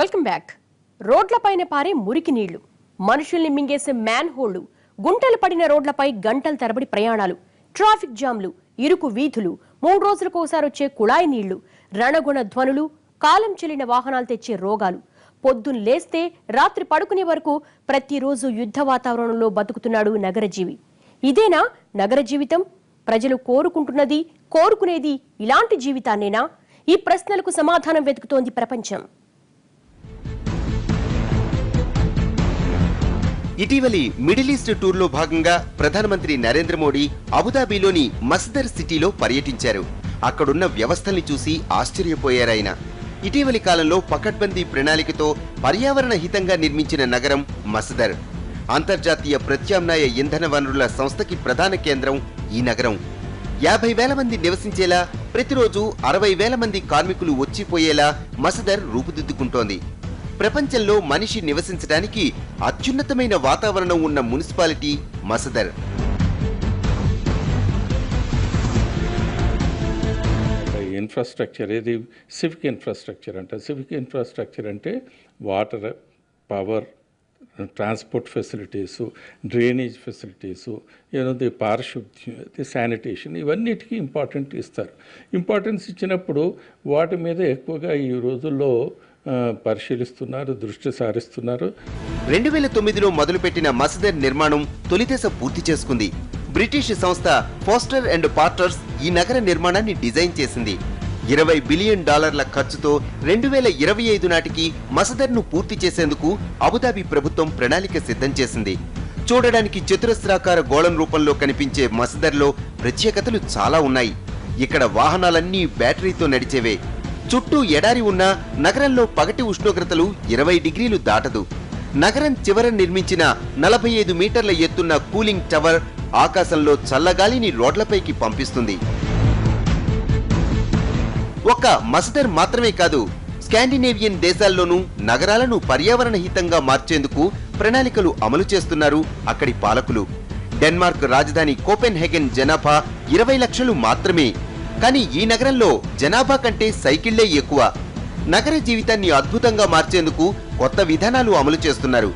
Welcome back. రోడ్లపైన పారే మురికి నీళ్లు, మనుషుల్ని మింగేసే మ్యాన్ హోళ్లు, గుంటలు పడిన రోడ్లపై గంటల తరబడి ప్రయాణాలు, ట్రాఫిక్ జామ్లు, ఇరుకు వీధులు, 3 రోజులకోసారి వచ్చే కుళాయి నీళ్లు, రణగుణ ధ్వనులు, కాలం చెల్లిన వాహనాలు తెచ్చే రోగాలు. పొద్దున్న లేస్తే రాత్రి పడుకునే వరకు ప్రతిరోజు యుద్ధ వాతావరణంలో బతుకుతున్నాడు నగరజీవి. ఇదేనా నగర జీవితం? ప్రజలు కోరుకుంటున్నది, కోరుకునేది ఇలాంటి జీవితాన్నేనా? ఈ ప్రశ్నలకు సమాధానం వెతుకుతోంది ప్రపంచం. ఇటీవలి మిడిల్ ఈస్ట్ టూర్లో భాగంగా ప్రధానమంత్రి నరేంద్ర మోడీ అబుదాబిలోని మస్దర్ సిటీలో పర్యటించారు. అక్కడున్న వ్యవస్థల్ని చూసి ఆశ్చర్యపోయారాయన. ఇటీవలి కాలంలో పకడ్బందీ ప్రణాళికతో పర్యావరణ హితంగా నిర్మించిన నగరం మస్దర్. అంతర్జాతీయ ప్రత్యామ్నాయ ఇంధన వనరుల సంస్థకి ప్రధాన కేంద్రం ఈ నగరం. 50,000 మంది నివసించేలా, ప్రతిరోజు 60,000 మంది కార్మికులు వచ్చిపోయేలా మస్దర్ రూపుదిద్దుకుంటోంది. ప్రపంచంలో మనిషి నివసించడానికి అత్యున్నతమైన వాతావరణం ఉన్న మున్సిపాలిటీ మస్దర్. ఇన్ఫ్రాస్ట్రక్చర్ ఏది సివిక్ ఇన్ఫ్రాస్ట్రక్చర్ అంటే, సివిక్ ఇన్ఫ్రాస్ట్రక్చర్ అంటే water, power, transport facilities, drainage facilities, పారిశుద్ధ్యం, శానిటేషన్, ఇవన్నిటికీ ఇంపార్టెంట్ ఇస్తారు. ఇంపార్టెన్స్ ఇచ్చినప్పుడు వాటి మీద ఎక్కువగా ఈ రోజుల్లో పరిశీలిస్తున్నారు, దృష్టి సారిస్తున్నారు. 2009లో మొదలుపెట్టిన మస్దర్ నిర్మాణం తొలిదశ పూర్తి చేసుకుంది. బ్రిటిష్ సంస్థ ఫోస్టర్ అండ్ పార్టర్స్ ఈ నగర నిర్మాణాన్ని డిజైన్ చేసింది. $20 బిలియన్ ఖర్చుతో 2025 నాటికి మస్దర్ను పూర్తి చేసేందుకు అబుదాబి ప్రభుత్వం ప్రణాళిక సిద్ధం చేసింది. చూడడానికి చతురస్రాకార గోళం రూపంలో కనిపించే మస్దర్లో ప్రత్యేకతలు చాలా ఉన్నాయి. ఇక్కడ వాహనాలన్నీ బ్యాటరీతో నడిచేవే. చుట్టూ ఎడారి ఉన్న నగరంలో పగటి ఉష్ణోగ్రతలు 20 డిగ్రీలు దాటదు. నగరం చివర నిర్మించిన 45 మీటర్ల ఎత్తున్న కూలింగ్ టవర్ ఆకాశంలో చల్లగాలిని రోడ్లపైకి పంపిస్తుంది. ఒక్క మస్దర్ మాత్రమే కాదు, స్కాండినేవియన్ దేశాల్లోనూ నగరాలను పర్యావరణ హితంగా మార్చేందుకు ప్రణాళికలు అమలు చేస్తున్నారు అక్కడి పాలకులు. డెన్మార్క్ రాజధాని కోపెన్హెగెన్ జనాభా 20 లక్షలు మాత్రమే. కానీ ఈ నగరంలో జనాభా కంటే సైకిళ్లే ఎక్కువ. నగర జీవితాన్ని అద్భుతంగా మార్చేందుకు కొత్త విధానాలు అమలు చేస్తున్నారు.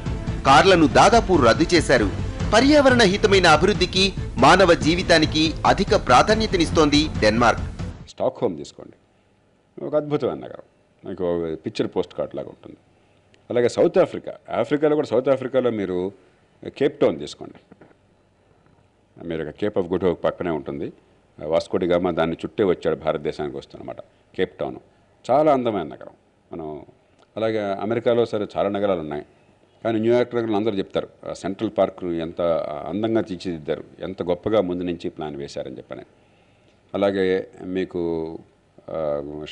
కార్లను దాదాపు రద్దు చేశారు. పర్యావరణ హితమైన అభివృద్ధికి, మానవ జీవితానికి అధిక ప్రాధాన్యతనిస్తోంది డెన్మార్క్. స్టాక్హోమ్ తీసుకోండి, ఒక అద్భుతమైన నగరం, మీకు పిక్చర్ పోస్ట్ కార్డ్ లాగా ఉంటుంది. అలాగే సౌత్ ఆఫ్రికాలో కూడా సౌత్ ఆఫ్రికాలో మీరు కేప్ టౌన్ తీసుకోండి. మీరు కేప్ ఆఫ్ గుడ్ హోప్ పక్కనే ఉంటుంది. వాస్కో డి గామా దాన్ని చుట్టే వచ్చాడు భారతదేశానికి వస్తున్నమాట. కేప్ టౌన్ చాలా అందమైన నగరం. మనం అలాగే అమెరికాలో సరే చాలా నగరాలు ఉన్నాయి, కానీ న్యూయార్క్ నగరంలో అందరూ చెప్తారు సెంట్రల్ పార్క్ ఎంత అందంగా తీర్చిదిద్దారు, ఎంత గొప్పగా ముందు నుంచి ప్లాన్ వేశారని చెప్పని. అలాగే మీకు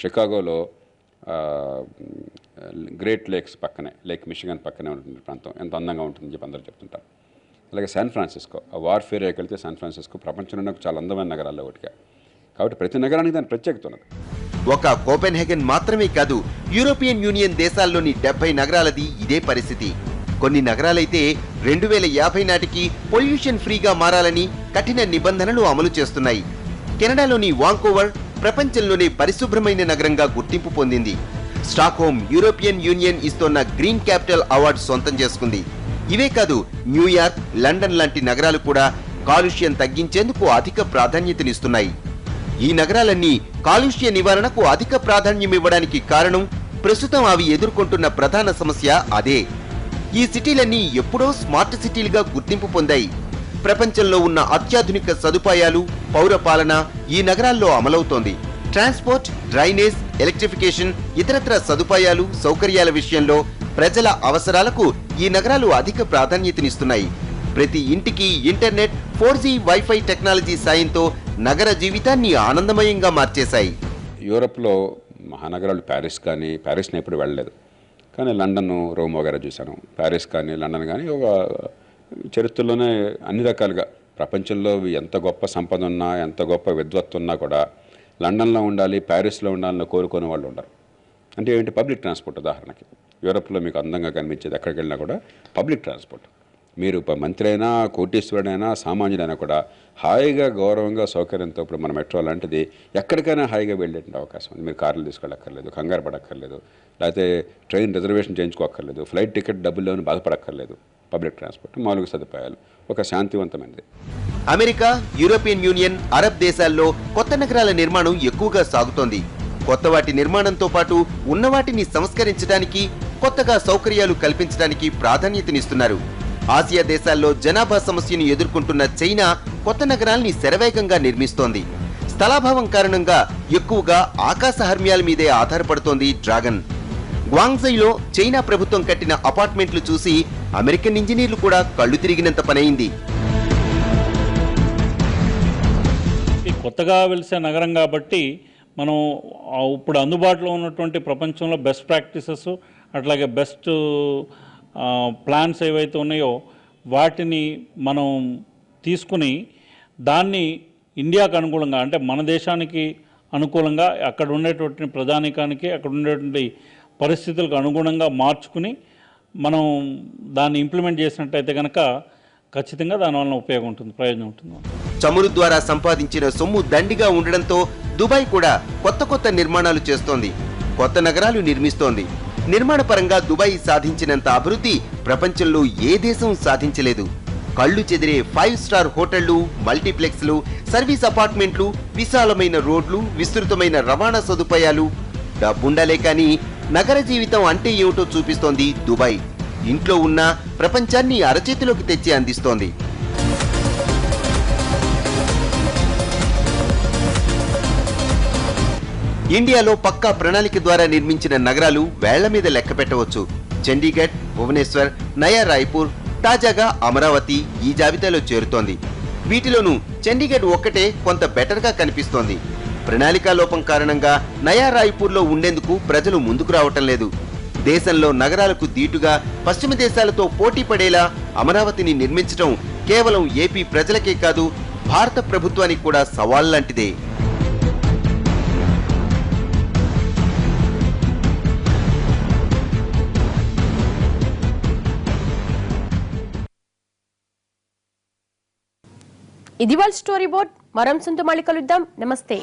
షికాగోలో గ్రేట్ లేక్స్ పక్కనే, లేక్ మిషిగన్ పక్కనే ఉంటుంది ప్రాంతం, ఎంత అందంగా ఉంటుందని చెప్పి అందరూ చెప్తుంటారు. అలాగే శాన్ ఫ్రాన్సిస్కో, ఆ వార్ఫ్ ఏరియాకి వెళ్తే శాన్ ఫ్రాన్సిస్కో ప్రపంచంలో చాలా అందమైన నగరాల్లో ఒకటిగా. కాబట్టి ప్రతి నగరానికి దాని ప్రత్యేకత ఉన్నది. ఒక కోపెన్హెగెన్ మాత్రమే కాదు, యూరోపియన్ యూనియన్ దేశాల్లోని 70 నగరాలది ఇదే పరిస్థితి. కొన్ని నగరాలైతే 2050 నాటికి పొల్యూషన్ ఫ్రీగా మారాలని కఠిన నిబంధనలు అమలు చేస్తున్నాయి. కెనడాలోని వాంకోవర్ ప్రపంచంలోనే పరిశుభ్రమైన నగరంగా గుర్తింపు పొందింది. స్టాక్హోమ్ యూరోపియన్ యూనియన్ ఇస్తోన్న గ్రీన్ క్యాపిటల్ అవార్డు సొంతం చేసుకుంది. ఇవే కాదు, న్యూయార్క్, లండన్ లాంటి నగరాలు కూడా కాలుష్యం తగ్గించేందుకు అధిక ప్రాధాన్యతనిస్తున్నాయి. ఈ నగరాలన్నీ కాలుష్య నివారణకు అధిక ప్రాధాన్యం ఇవ్వడానికి కారణం ప్రస్తుతం అవి ఎదుర్కొంటున్న ప్రధాన సమస్య అదే. ఈ సిటీలన్నీ ఎప్పుడో స్మార్ట్ సిటీలుగా గుర్తింపు పొందాయి. ప్రపంచంలో ఉన్న అత్యాధునిక సదుపాయాలు, పౌరపాలన ఈ నగరాల్లో అమలవుతోంది. ట్రాన్స్పోర్ట్, డ్రైనేజ్, ఎలక్ట్రిఫికేషన్, ఇతరత్ర సదుపాయాలు, సౌకర్యాల విషయంలో ప్రజల అవసరాలకు ఈ నగరాలు అధిక ప్రాధాన్యతనిస్తున్నాయి. ప్రతి ఇంటికి ఇంటర్నెట్, 4G వైఫై టెక్నాలజీ సాయంతో నగర జీవితాన్ని ఆనందమయంగా మార్చేశాయి. యూరప్లో మహానగరాలు ప్యారిస్ని ఎప్పుడు వెళ్ళలేదు, కానీ లండన్, రోమ్ వగైరా చూశాను. ప్యారిస్ కానీ లండన్ కానీ ఒక చరిత్రలోనే అన్ని రకాలుగా ప్రపంచంలో ఎంత గొప్ప సంపద ఉన్నా, ఎంత గొప్ప విద్వత్తు ఉన్నా కూడా లండన్లో ఉండాలి, ప్యారిస్లో ఉండాలని కోరుకునే వాళ్ళు ఉండరు. అంటే ఏంటి? Public transport. ఉదాహరణకి యూరప్లో మీకు అందంగా కనిపించేది ఎక్కడికి వెళ్ళినా కూడా పబ్లిక్ ట్రాన్స్పోర్ట్. మీరు మంత్రి అయినా, కోటీశ్వరుడైనా, సామాన్యుడైనా కూడా హాయిగా, గౌరవంగా, సౌకర్యంతో ఇప్పుడు మన మెట్రో లాంటిది ఎక్కడికైనా హాయిగా వెళ్ళేటువంటి అవకాశం ఉంది. మీరు కార్లు తీసుకెళ్ళక్కర్లేదు, కంగారు పడక్కర్లేదు, లేకపోతే ట్రైన్ రిజర్వేషన్ చేయించుకోక్కర్లేదు, ఫ్లైట్ టికెట్ డబ్బుల్లోని బాధపడక్కర్లేదు. పబ్లిక్ ట్రాన్స్పోర్ట్ మౌలిక సదుపాయాలు ఒక శాంతివంతమైనది. అమెరికా, యూరోపియన్ యూనియన్, అరబ్ దేశాల్లో కొత్త నగరాల నిర్మాణం ఎక్కువగా సాగుతోంది. కొత్త వాటి నిర్మాణంతో పాటు ఉన్నవాటిని సంస్కరించడానికి, కొత్తగా సౌకర్యాలు కల్పించడానికి ప్రాధాన్యతనిస్తున్నారు. ఆసియా దేశాల్లో జనాభా సమస్యను ఎదుర్కొంటున్న చైనా కొత్త నగరాల్ని శరవేగంగా నిర్మిస్తోంది. స్థలాభావం కారణంగా ఎక్కువగా ఆకాశ హర్మ్యాల మీదే ఆధారపడుతోంది డ్రాగన్. గ్వాంగ్జైలో చైనా ప్రభుత్వం కట్టిన అపార్ట్మెంట్లు చూసి అమెరికన్ ఇంజనీర్లు కూడా కళ్ళు తిరిగినంత పనైంది. కొత్తగా వెలిసే నగరం కాబట్టి మనం ఇప్పుడు అందుబాటులో ఉన్నటువంటి ప్రపంచంలో బెస్ట్ ప్రాక్టీసెస్, అట్లాగే బెస్ట్ ప్లాన్స్ ఏవైతే ఉన్నాయో వాటిని మనం తీసుకుని దాన్ని ఇండియాకు అనుకూలంగా, అంటే మన దేశానికి అనుకూలంగా, అక్కడ ఉండేటువంటి ప్రజానీకానికి, అక్కడ ఉండేటువంటి పరిస్థితులకు అనుగుణంగా మార్చుకుని మనం దాన్ని ఇంప్లిమెంట్ చేసినట్టయితే కనుక ఖచ్చితంగా దానివల్ల ఉపయోగం ఉంటుంది, ప్రయోజనం ఉంటుంది. చమురు ద్వారా సంపాదించిన సొమ్ము దండిగా ఉండడంతో దుబాయ్ కూడా కొత్త నిర్మాణాలు చేస్తోంది, కొత్త నగరాలు నిర్మిస్తోంది. నిర్మాణ పరంగా దుబాయ్ సాధించినంత అభివృద్ధి ప్రపంచంలో ఏ దేశం సాధించలేదు. కళ్ళు చెదిరే 5 స్టార్ హోటళ్లు, మల్టీప్లెక్స్లు, సర్వీస్ అపార్ట్మెంట్లు, విశాలమైన రోడ్లు, విస్తృతమైన రవాణా సదుపాయాలు. డబ్బుండాలే కానీ నగర జీవితం అంటే ఏమిటో చూపిస్తోంది దుబాయ్. ఇంట్లో ఉన్న ప్రపంచాన్ని అరచేతిలోకి తెచ్చి అందిస్తోంది. ఇండియాలో పక్కా ప్రణాళిక ద్వారా నిర్మించిన నగరాలు వేళ్ల మీద లెక్క పెట్టవచ్చు. చండీగఢ్, భువనేశ్వర్, నయా రాయ్పూర్, తాజాగా అమరావతి ఈ జాబితాలో చేరుతోంది. వీటిలోనూ చండీగఢ్ ఒక్కటే కొంత బెటర్గా కనిపిస్తోంది. ప్రణాళికా లోపం కారణంగా నయా రాయ్పూర్లో ఉండేందుకు ప్రజలు ముందుకు రావటం లేదు. దేశంలో నగరాలకు దీటుగా పశ్చిమ దేశాలతో పోటీ పడేలా అమరావతిని నిర్మించడం కేవలం ఏపీ ప్రజలకే కాదు, భారత ప్రభుత్వానికి కూడా సవాల్లాంటిదే. ఇది వాళ్ళ స్టోరీ బోర్డ్. మరో అంశంతో మళ్ళీ కలుద్దాం. నమస్తే.